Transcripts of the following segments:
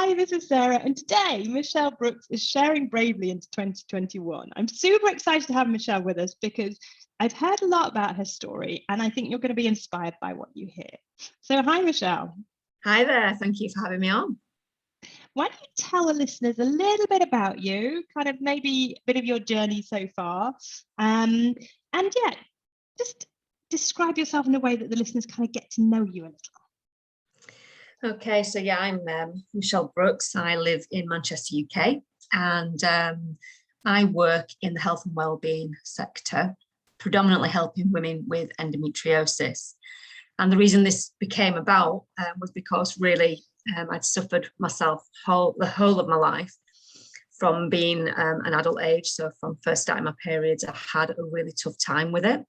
Hi, this is Sarah, and today Michelle Brookes is sharing bravely into 2021. I'm super excited to have Michelle with us because I've heard a lot about her story, and I think you're going to be inspired by what you hear. So, hi, Michelle. Hi there. Thank you for having me on. Why don't you tell the listeners a little bit about you, kind of maybe a bit of your journey so far, and yeah, just describe yourself in a way that the listeners kind of get to know you a little. Okay, so yeah, I'm Michelle Brookes. I live in Manchester, UK, and I work in the health and wellbeing sector, predominantly helping women with endometriosis. And the reason this became about was because really I'd suffered myself the whole of my life from being an adult age. So from first starting my periods, I had a really tough time with it.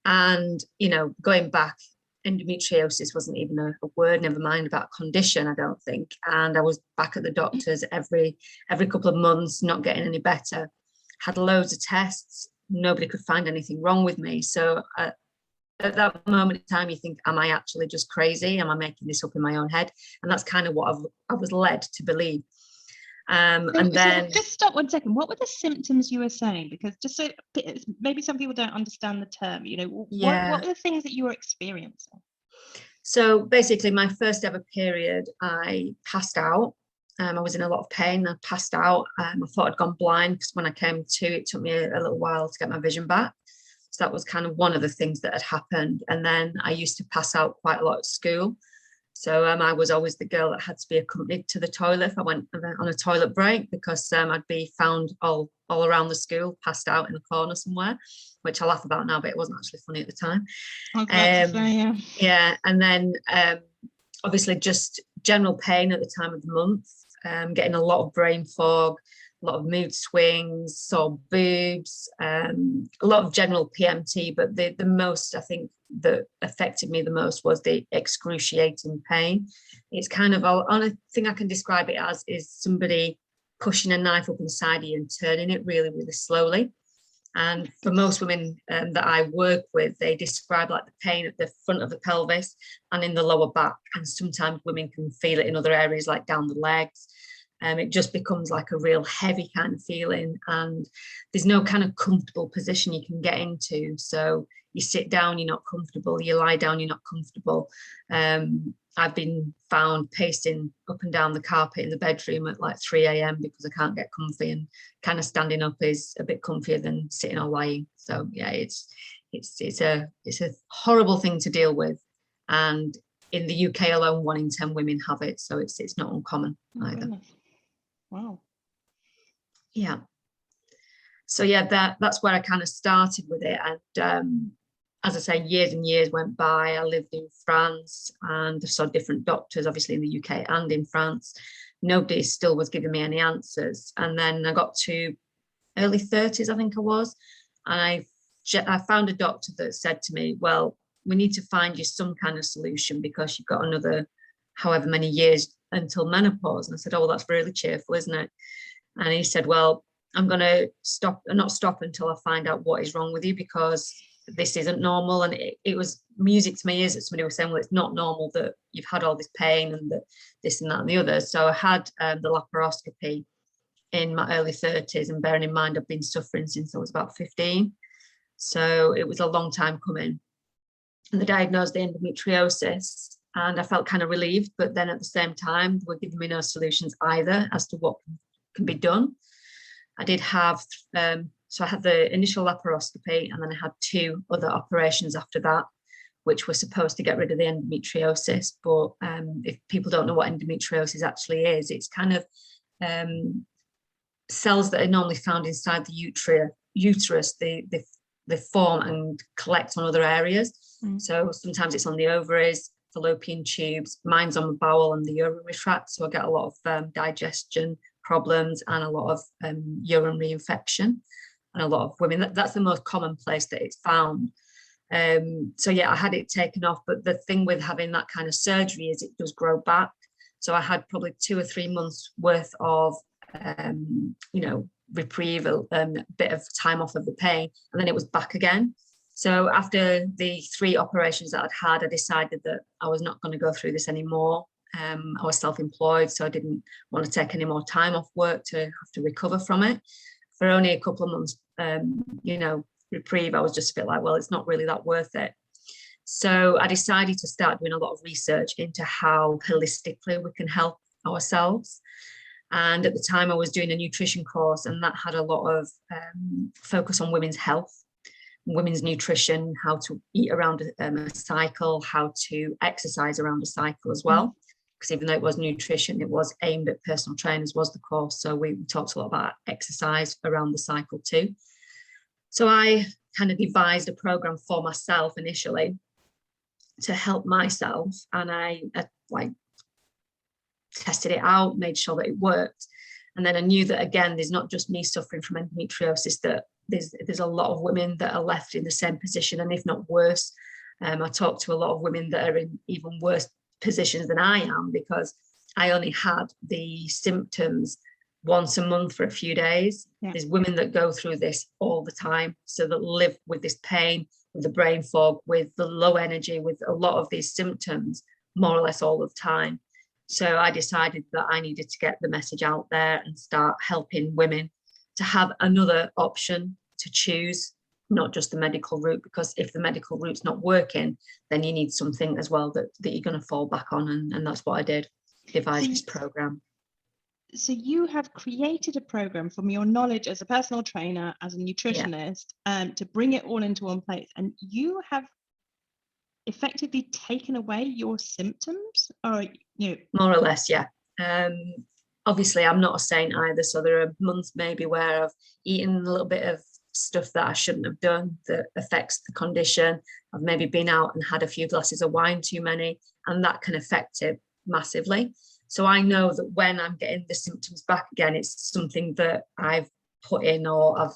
And, you know, going back, endometriosis wasn't even a word, never mind about a condition, I don't think. And I was back at the doctor's every couple of months, not getting any better. Had loads of tests. Nobody could find anything wrong with me. So at that moment in time, you think, am I actually just crazy? Am I making this up in my own head? And that's kind of what I was led to believe. And then just stop 1 second. What were the symptoms you were saying? Because just so maybe some people don't understand the term, you know, what were the things that you were experiencing? So basically my first ever period, I passed out. I was in a lot of pain. I passed out. I thought I'd gone blind because when I came to, it took me a little while to get my vision back. So that was kind of one of the things that had happened. And then I used to pass out quite a lot at school. So I was always the girl that had to be accompanied to the toilet if I went on a toilet break, because I'd be found all around the school, passed out in a corner somewhere, which I laugh about now, but it wasn't actually funny at the time. Yeah, and then obviously just general pain at the time of the month, getting a lot of brain fog, a lot of mood swings, sore boobs, a lot of general PMT, but the most, I think, that affected me the most was the excruciating pain. It's kind of, the only thing I can describe it as is somebody pushing a knife up inside you and turning it really, really slowly. And for most women that I work with, they describe like the pain at the front of the pelvis and in the lower back. And sometimes women can feel it in other areas like down the legs. It just becomes like a real heavy kind of feeling, and there's no kind of comfortable position you can get into. So you sit down, you're not comfortable. You lie down, you're not comfortable. I've been found pacing up and down the carpet in the bedroom at like 3 a.m. because I can't get comfy, and kind of standing up is a bit comfier than sitting or lying. So yeah, it's a horrible thing to deal with, and in the UK alone, 1 in 10 women have it. So it's not uncommon either. Goodness. Wow. Yeah. So yeah, that's where I kind of started with it. And as I say, years and years went by. I lived in France and I saw different doctors, obviously in the UK and in France. Nobody still was giving me any answers. And then I got to early 30s, I think I was. And I found a doctor that said to me, well, we need to find you some kind of solution because you've got another however many years until menopause. And I said, oh, well, that's really cheerful, isn't it? And he said, well, I'm going to not stop until I find out what is wrong with you, because this isn't normal. And it was music to my ears that somebody was saying, well, it's not normal that you've had all this pain and that this and that and the other. So I had the laparoscopy in my early 30s, and bearing in mind I've been suffering since I was about 15. So it was a long time coming. And they diagnosed the endometriosis, and I felt kind of relieved, but then at the same time, they were giving me no solutions either as to what can be done. I did have, so I had the initial laparoscopy, and then I had 2 other operations after that, which were supposed to get rid of the endometriosis. But if people don't know what endometriosis actually is, it's kind of cells that are normally found inside the uterus, they form and collect on other areas. So sometimes it's on the ovaries, fallopian tubes, mine's on the bowel and the urinary tract. So I get a lot of digestion problems and a lot of urinary infection. And a lot of women, that's the most common place that it's found. So yeah, I had it taken off. But the thing with having that kind of surgery is it does grow back. So I had probably 2 or 3 months worth of, reprieve, a bit of time off of the pain, and then it was back again. So after the 3 operations that I'd had, I decided that I was not going to go through this anymore. I was self-employed, so I didn't want to take any more time off work to have to recover from it. For only a couple of months, reprieve, I was just a bit like, well, it's not really that worth it. So I decided to start doing a lot of research into how holistically we can help ourselves. And at the time I was doing a nutrition course, and that had a lot of focus on women's health, women's nutrition, how to eat around a cycle, how to exercise around a cycle as well. Because even though it was nutrition, it was aimed at personal trainers, was the course. So we talked a lot about exercise around the cycle too. So I kind of devised a program for myself initially to help myself, and I tested it out, made sure that it worked. And then I knew that, again, there's not just me suffering from endometriosis, that there's a lot of women that are left in the same position, and if not worse. I talked to a lot of women that are in even worse positions than I am, because I only had the symptoms once a month for a few days. Yeah. There's women that go through this all the time, so that live with this pain, with the brain fog, with the low energy, with a lot of these symptoms more or less all the time. So I decided that I needed to get the message out there and start helping women to have another option to choose, not just the medical route, because if the medical route's not working, then you need something as well that you're going to fall back on. And that's what I did, devise this program. So you have created a program from your knowledge as a personal trainer, as a nutritionist, to bring it all into one place. And you have effectively taken away your symptoms, or more or less, yeah. Obviously I'm not a saint either, so there are months maybe where I've eaten a little bit of stuff that I shouldn't have done that affects the condition. I've maybe been out and had a few glasses of wine too many, and that can affect it massively. So I know that when I'm getting the symptoms back again, it's something that I've put in, or I've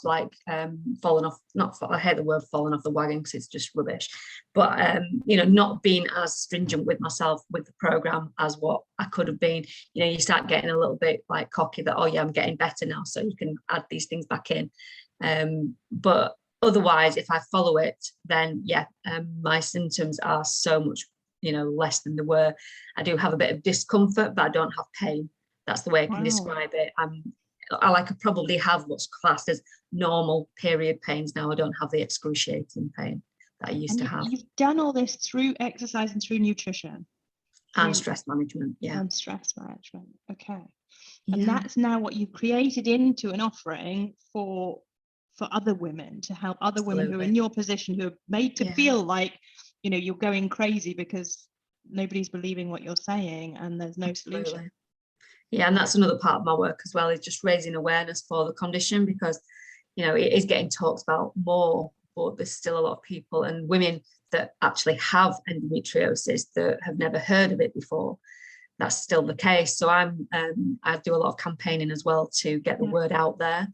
fallen off, I hate the word fallen off the wagon because it's just rubbish, but not being as stringent with myself with the program as what I could have been. You start getting a little bit like cocky that, oh yeah, I'm getting better now, so you can add these things back in. But otherwise, if I follow it, then my symptoms are so much less than they were. I do have a bit of discomfort, but I don't have pain. That's the way I can describe it. I could probably have what's classed as normal period pains now. I don't have the excruciating pain that I used to have. You've done all this through exercise and through nutrition and stress management. And stress management. Okay. And that's now what you've created into an offering for other women, to help other women who are in your position, who are made to feel like you're going crazy because nobody's believing what you're saying and there's no solution. Yeah, and that's another part of my work as well, is just raising awareness for the condition, because it is getting talked about more, but there's still a lot of people and women that actually have endometriosis that have never heard of it before. That's still the case. So I do a lot of campaigning as well to get the word out there,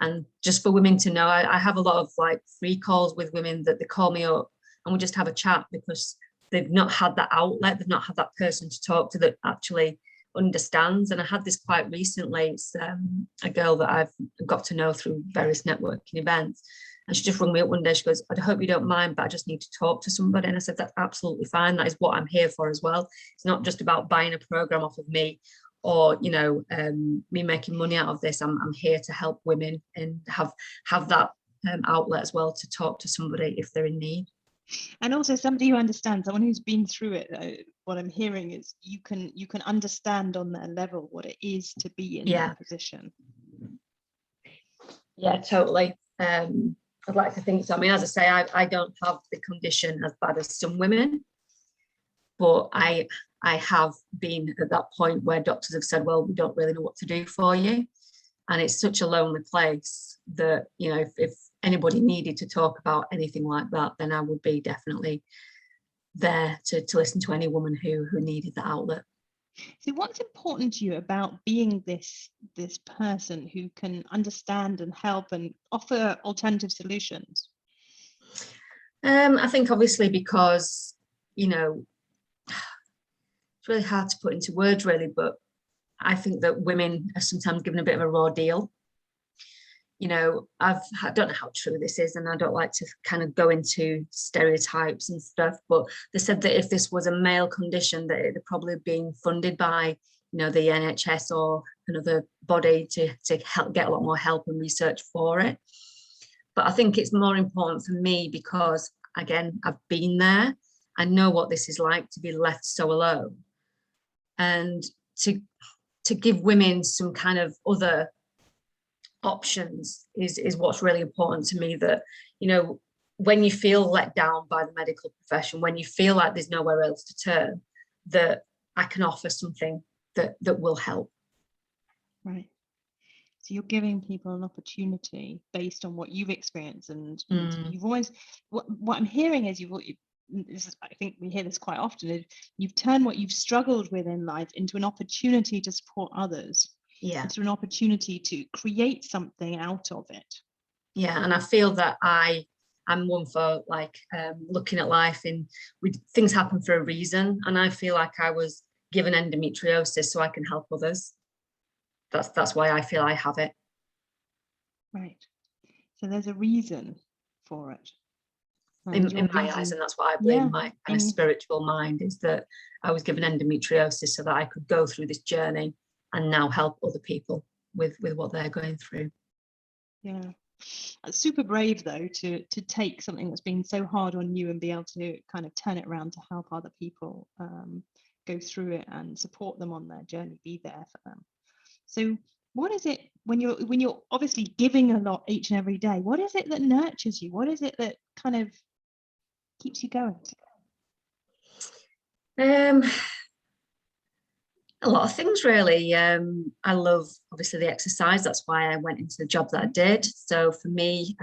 and just for women to know. I have a lot of free calls with women that they call me up and we just have a chat, because they've not had that outlet, they've not had that person to talk to that actually understands. And I had this quite recently. It's a girl that I've got to know through various networking events, and she just rang me up one day. She goes, I hope you don't mind, but I just need to talk to somebody. And I said, that's absolutely fine. That is what I'm here for as well. It's not just about buying a program off of me, or me making money out of this. I'm here to help women and have that outlet as well, to talk to somebody if they're in need. And also somebody who understands, someone who's been through it. What I'm hearing is you can understand on their level what it is to be in that position. Yeah, totally. I'd like to think so. I mean, as I say, I don't have the condition as bad as some women, but I have been at that point where doctors have said, well, we don't really know what to do for you. And it's such a lonely place that, if anybody needed to talk about anything like that, then I would be definitely there to listen to any woman who needed that outlet. So what's important to you about being this person who can understand and help and offer alternative solutions? I think obviously because, it's really hard to put into words really, but I think that women are sometimes given a bit of a raw deal. I don't know how true this is, and I don't like to kind of go into stereotypes and stuff, but they said that if this was a male condition, that it'd probably been funded by, the NHS or another body to help get a lot more help and research for it. But I think it's more important for me because, again, I've been there. I know what this is like to be left so alone, and to give women some kind of other options is what's really important to me. That, when you feel let down by the medical profession, when you feel like there's nowhere else to turn, that I can offer something that will help. Right. So you're giving people an opportunity based on what you've experienced, and you've always, what I'm hearing is I think we hear this quite often, is you've turned what you've struggled with in life into an opportunity to support others. Yeah. Into an opportunity to create something out of it. Yeah, and I feel that I'm one for looking at life things happen for a reason, and I feel like I was given endometriosis so I can help others. That's why I feel I have it. Right. So there's a reason for it. In my eyes, and that's why I believe my kind of spiritual mind is that I was given endometriosis so that I could go through this journey and now help other people with what they're going through. Yeah. It's super brave though to take something that's been so hard on you and be able to kind of turn it around to help other people go through it and support them on their journey, be there for them. So what is it when you're obviously giving a lot each and every day, what is it that nurtures you? What is it that kind of keeps you going? A lot of things, really. I love, obviously, the exercise. That's why I went into the job that I did. So for me,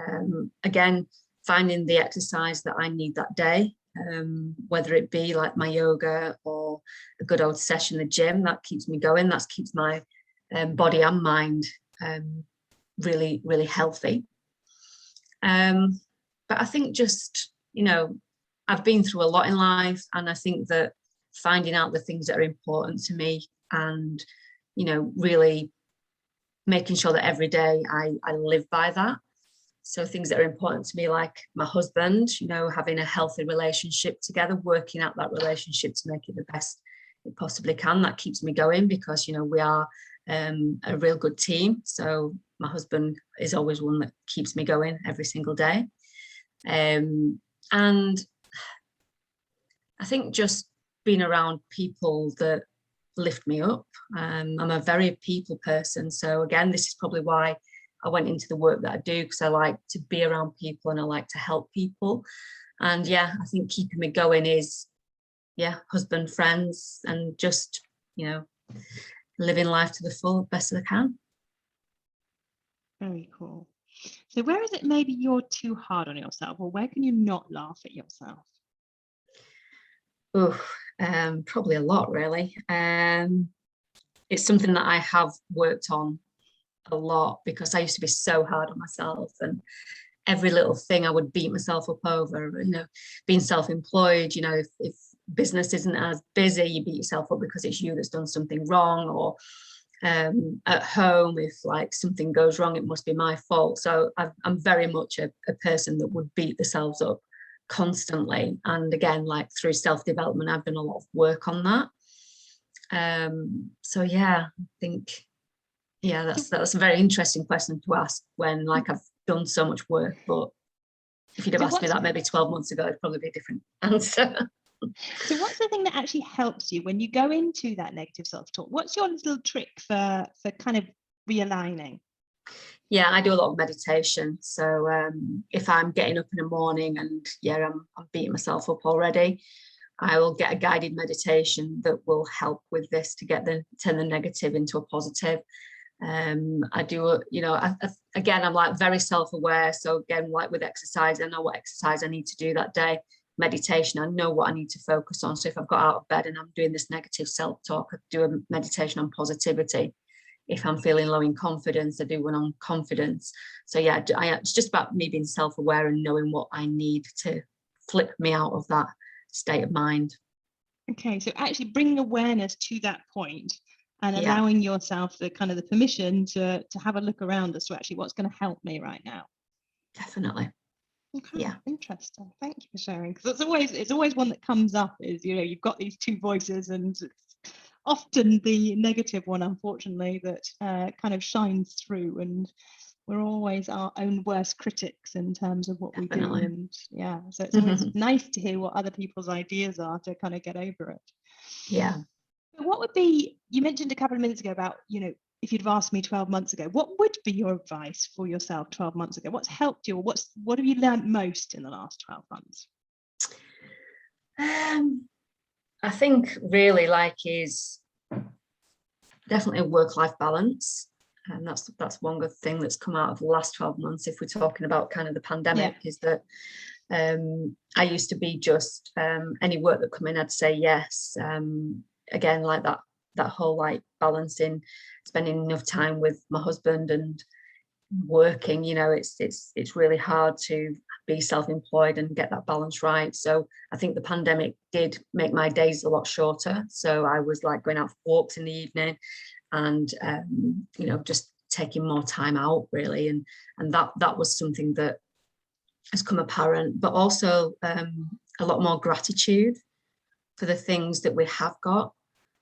again, finding the exercise that I need that day, whether it be like my yoga or a good old session in the gym, that keeps me going. That keeps my body and mind really, really healthy. But I think just, I've been through a lot in life, and I think that finding out the things that are important to me and, really making sure that every day I live by that. So things that are important to me, like my husband, having a healthy relationship together, working out that relationship to make it the best it possibly can. That keeps me going because, we are a real good team. So my husband is always one that keeps me going every single day. And I think just being around people that lift me up. I'm a very people person. So again, this is probably why I went into the work that I do, because I like to be around people and I like to help people. And I think keeping me going is, husband, friends, and just, living life to the full best as I can. Very cool. So where is it maybe you're too hard on yourself, or where can you not laugh at yourself? Probably a lot, really. It's something that I have worked on a lot, because I used to be so hard on myself, and every little thing I would beat myself up over. Being self-employed, if business isn't as busy, you beat yourself up because it's you that's done something wrong, or at home, if like something goes wrong, it must be my fault. So I'm very much a person that would beat themselves up constantly. And again, like through self-development, I've done a lot of work on that. So I think that's a very interesting question to ask when I've done so much work. But if you'd have asked me that maybe 12 months ago, it'd probably be a different answer. So what's the thing that actually helps you when you go into that negative self-talk? What's your little trick for kind of realigning? Yeah, I do a lot of meditation. So if I'm getting up in the morning and I'm beating myself up already, I will get a guided meditation that will help with this to turn the negative into a positive. I do, again, I'm like very self-aware. So again, like with exercise, I know what exercise I need to do that day. Meditation, I know what I need to focus on. So if I've got out of bed and I'm doing this negative self-talk, I do a meditation on positivity. If I'm feeling low in confidence, I do one on confidence. So it's just about me being self-aware and knowing what I need to flip me out of that state of mind. Okay, so actually bringing awareness to that point and allowing yourself the kind of the permission to have a look around as to actually what's going to help me right now. Definitely. Okay, yeah, interesting. Thank you for sharing, because it's always one that comes up is, you know, you've got these two voices, and it's often the negative one, unfortunately, that kind of shines through, and we're always our own worst critics in terms of what Definitely. we do. And yeah, so it's always nice to hear what other people's ideas are to kind of get over it. Yeah. So what would be, you mentioned a couple of minutes ago about, you know, if you'd have asked me 12 months ago, what would be your advice for yourself 12 months ago? What's helped you, or what have you learned most in the last 12 months? I think really is definitely a work-life balance. And that's one good thing that's come out of the last 12 months, if we're talking about kind of the pandemic, is that I used to be just any work that come in, I'd say yes. Again, like that whole like balancing, spending enough time with my husband and working, you know, it's really hard to be self-employed and get that balance right. So I think the pandemic did make my days a lot shorter. So I was like going out for walks in the evening, and you know, just taking more time out really, and that was something that has come apparent. But also a lot more gratitude for the things that we have got.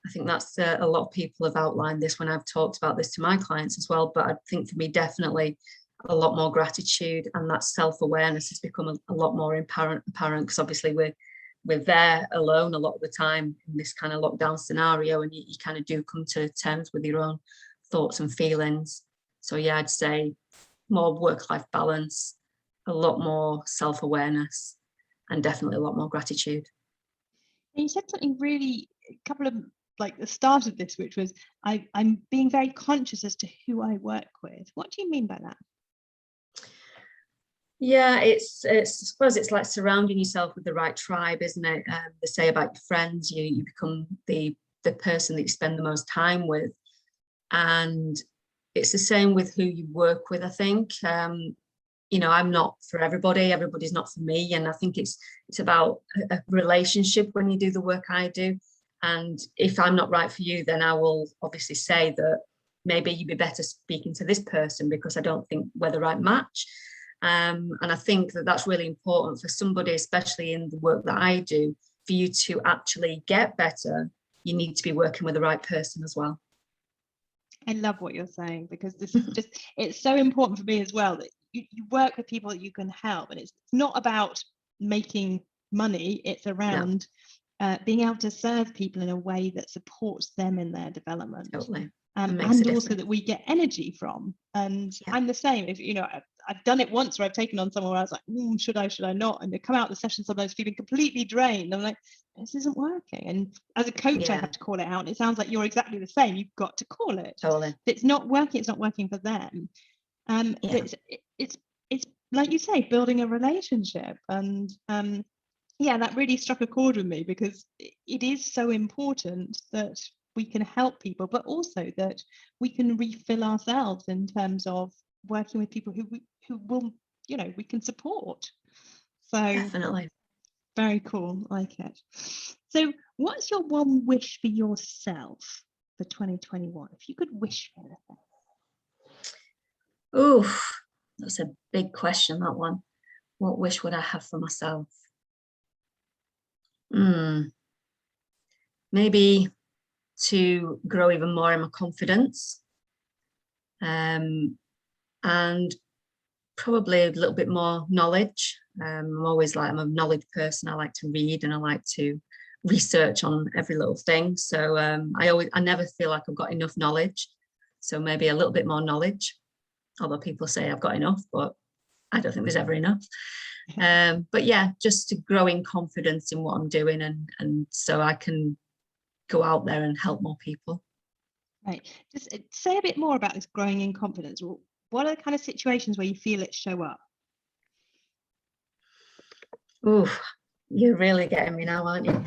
I think that's a lot of people have outlined this when I've talked about this to my clients as well. But I think for me, definitely a lot more gratitude, and that self-awareness has become a lot more apparent because obviously we're there alone a lot of the time in this kind of lockdown scenario, and you kind of do come to terms with your own thoughts and feelings. So yeah, I'd say more work-life balance, a lot more self-awareness, and definitely a lot more gratitude. And you said something really, a couple of, like the start of this, which was I'm being very conscious as to who I work with. What do you mean by that? Yeah, it's I suppose it's like surrounding yourself with the right tribe, isn't it? They say about your friends, you become the person that you spend the most time with, and it's the same with who you work with. I think you know, I'm not for everybody. Everybody's not for me, and I think it's about a relationship when you do the work I do. And if I'm not right for you, then I will obviously say that maybe you'd be better speaking to this person because I don't think we're the right match. And I think that that's really important for somebody, especially in the work that I do, for you to actually get better. You need to be working with the right person as well. I love what you're saying, because this is just, it's so important for me as well, that you work with people that you can help. And it's not about making money, it's around being able to serve people in a way that supports them in their development. Totally. And also that we get energy from. And I'm the same. If you know, I've done it once where I've taken on someone where I was like, should I not? And they come out the session sometimes feeling completely drained. I'm like, this isn't working. And as a coach, I have to call it out. And it sounds like you're exactly the same. You've got to call it. Totally. If it's not working, it's not working for them. It's like you say, building a relationship. And that really struck a chord with me, because it is so important that we can help people, but also that we can refill ourselves in terms of working with people who will, you know, we can support. So definitely. Very cool. Like it. So what's your one wish for yourself for 2021? If you could wish for anything. Oh, that's a big question, that one. What wish would I have for myself? Maybe to grow even more in my confidence, and probably a little bit more knowledge. I'm a knowledge person. I like to read and I like to research on every little thing. So I never feel like I've got enough knowledge. So maybe a little bit more knowledge, although people say I've got enough, but I don't think there's ever enough. But yeah, just to grow in confidence in what I'm doing, and so I can go out there and help more people. Right. Just say a bit more about this growing in confidence. What are the kind of situations where you feel it show up? Oh, you're really getting me now, aren't you?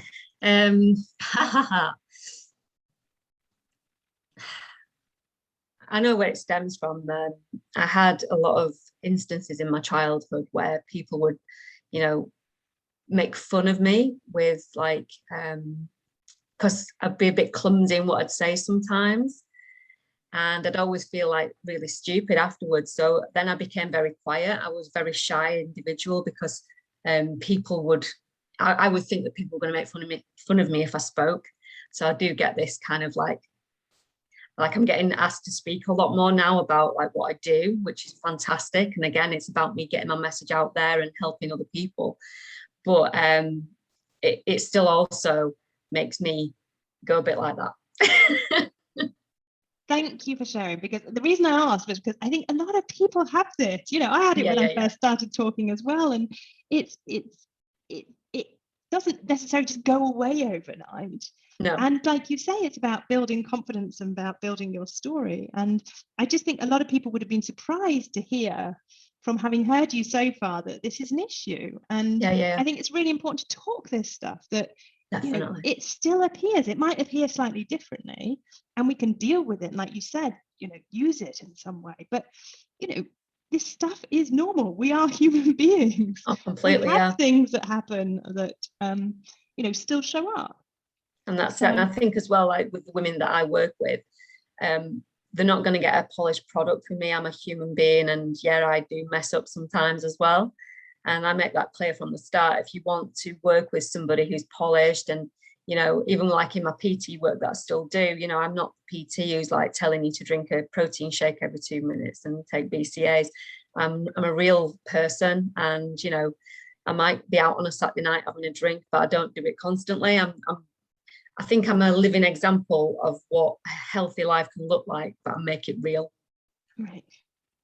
I know where it stems from. I had a lot of instances in my childhood where people would, you know, make fun of me with like because I'd be a bit clumsy in what I'd say sometimes. And I'd always feel like really stupid afterwards. So then I became very quiet. I was a very shy individual because people would, I would think that people were going to make fun of me if I spoke. So I do get this kind of like I'm getting asked to speak a lot more now about like what I do, which is fantastic. And again, it's about me getting my message out there and helping other people. But it still also makes me go a bit like that. Thank you for sharing, because the reason I asked was because I think a lot of people have this. I had it when I first started talking as well, and it doesn't necessarily just go away overnight. No. And like you say, it's about building confidence and about building your story. And I just think a lot of people would have been surprised to hear from having heard you so far that this is an issue. And I think it's really important to talk this stuff, that it still appears. It might appear slightly differently, and we can deal with it. And like you said, use it in some way. But this stuff is normal. We are human beings. Oh, completely. We have things that happen that still show up. And that's it. And I think as well, like with the women that I work with, they're not going to get a polished product from me. I'm a human being, and I do mess up sometimes as well. And I make that clear from the start. If you want to work with somebody who's polished, and even like in my PT work that I still do, I'm not PT who's like telling you to drink a protein shake every 2 minutes and take BCAs. I'm a real person, and I might be out on a Saturday night having a drink, but I don't do it constantly. I think I'm a living example of what a healthy life can look like, but I make it real. Right.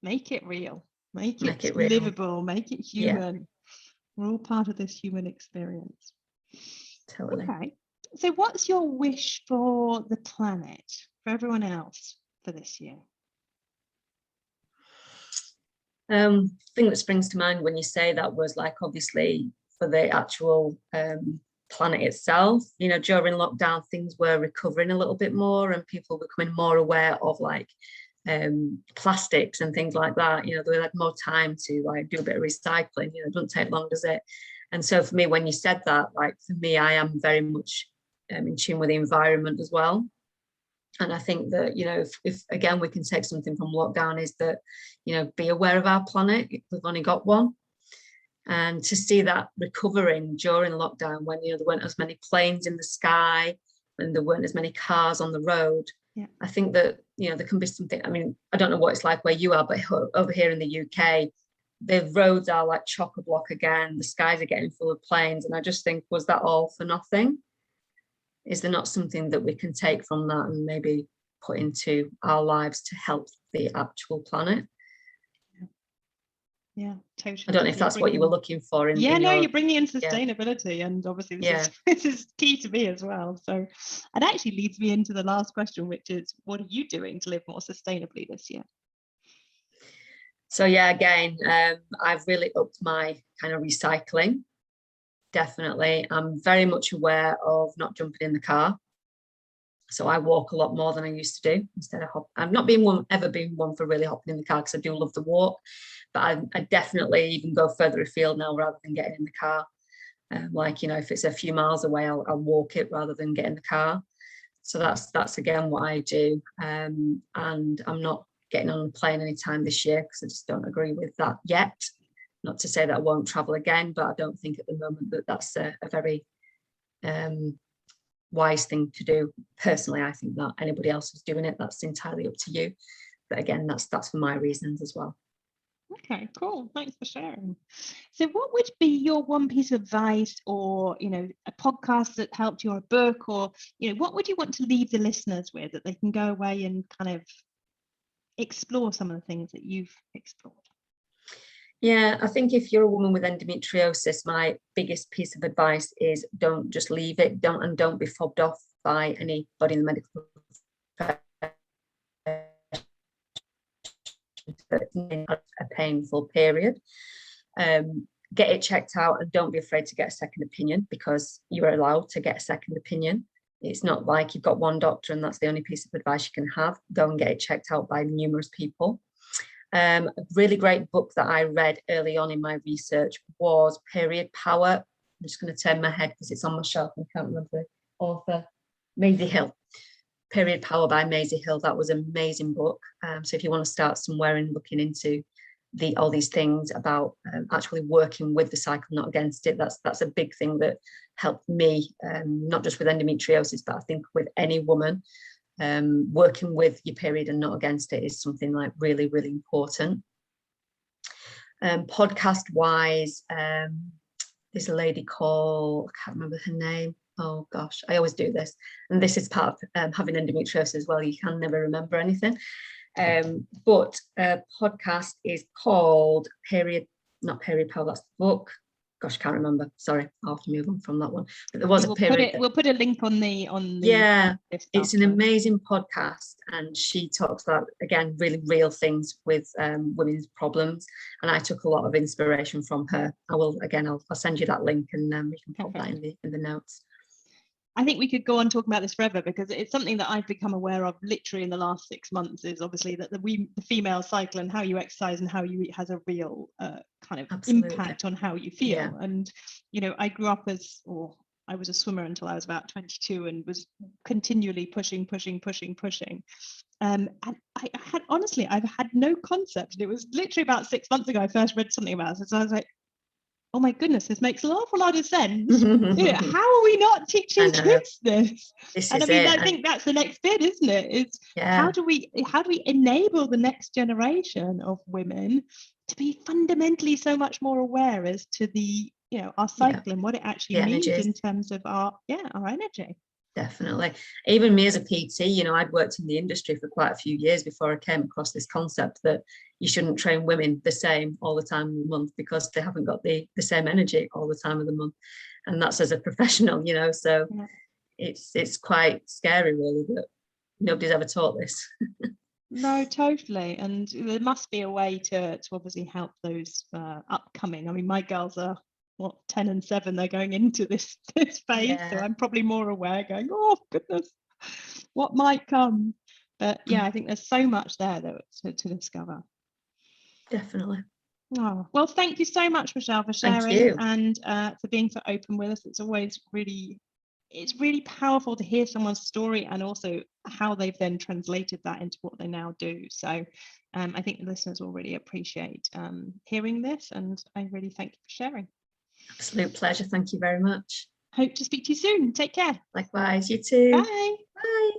Make it real. Make it livable. Make it human. Yeah. We're all part of this human experience. Totally. Okay. So what's your wish for the planet, for everyone else, for this year? Thing that springs to mind when you say that was like, obviously, for the actual planet itself, during lockdown, things were recovering a little bit more, and people were becoming more aware of like plastics and things like that. They had more time to like do a bit of recycling. It doesn't take long, does it? And so for me, when you said that, like for me, I am very much in tune with the environment as well. And I think that if again we can take something from lockdown, is that be aware of our planet. We've only got one. And to see that recovering during lockdown, when there weren't as many planes in the sky, when there weren't as many cars on the road, I think that there can be something. I mean, I don't know what it's like where you are, but over here in the UK, the roads are like chock-a-block again. The skies are getting full of planes, and I just think, was that all for nothing? Is there not something that we can take from that and maybe put into our lives to help the actual planet? Yeah, totally. I don't know if that's what you were looking for. You're bringing in sustainability, and obviously this is key to me as well. So it actually leads me into the last question, which is, what are you doing to live more sustainably this year? So again, I've really upped my kind of recycling. Definitely. I'm very much aware of not jumping in the car. So I walk a lot more than I used to do instead of I've not ever been one for really hopping in the car, because I do love the walk, but I definitely even go further afield now rather than getting in the car. If it's a few miles away, I'll walk it rather than get in the car. So that's again what I do. And I'm not getting on a plane anytime this year, because I just don't agree with that yet. Not to say that I won't travel again, but I don't think at the moment that that's a very wise thing to do. Personally, I think that anybody else who's doing it, that's entirely up to you. But again, that's for my reasons as well. Okay, cool. Thanks for sharing. So what would be your one piece of advice, or a podcast that helped you, or a book, or what would you want to leave the listeners with, that they can go away and kind of explore some of the things that you've explored? Yeah, I think if you're a woman with endometriosis, my biggest piece of advice is don't just leave it. Don't be fobbed off by anybody in the medical profession. A painful period. Get it checked out, and don't be afraid to get a second opinion, because you are allowed to get a second opinion. It's not like you've got one doctor and that's the only piece of advice you can have. Go and get it checked out by numerous people. A really great book that I read early on in my research was Period Power. I'm just going to turn my head because it's on my shelf and I can't remember the author. Maisie Hill, Period Power by Maisie Hill. That was an amazing book. So if you want to start somewhere and looking into all these things about actually working with the cycle, not against it, that's a big thing that helped me, not just with endometriosis, but I think with any woman. Working with your period and not against it is something like really, really important. Podcast wise, there's a lady called, I can't remember her name. Oh gosh, I always do this. And this is part of having endometriosis as well. You can never remember anything. But a podcast is called Not Period Power, that's the book. Gosh, I can't remember. Sorry, I'll have to move on from that one. But there was a period. We'll put a link on the. Yeah, it's an amazing podcast, and she talks about, again, really real things with women's problems. And I took a lot of inspiration from her. I'll send you that link, and we can pop that in the notes. I think we could go on talking about this forever, because it's something that I've become aware of literally in the last 6 months, is obviously that the female cycle and how you exercise and how you eat has a real kind of impact on how you feel. Yeah. And, I grew up I was a swimmer until I was about 22 and was continually pushing. And I've had no concept. And it was literally about 6 months ago I first read something about it. So I was like, oh my goodness, this makes an awful lot of sense. How are we not teaching kids this? And I think that's the next bit, isn't it? How do we enable the next generation of women to be fundamentally so much more aware as to the, our cycle and what it actually means in terms of our energy. Definitely. Even me as a PT, I'd worked in the industry for quite a few years before I came across this concept that you shouldn't train women the same all the time of the month, because they haven't got the same energy all the time of the month. And that's as a professional, so it's quite scary really that nobody's ever taught this. No, totally. And there must be a way to obviously help those upcoming. I mean, my girls are 10 and 7, they're going into this phase, so I'm probably more aware, going, oh goodness, what might come. But I think there's so much there to discover. Definitely. Oh, well, thank you so much, Michelle, for sharing and for being so open with us. It's always really powerful to hear someone's story, and also how they've then translated that into what they now do. So I think the listeners will really appreciate hearing this, and I really thank you for sharing. Absolute pleasure. Thank you very much. Hope to speak to you soon. Take care. Likewise. You too. Bye. Bye.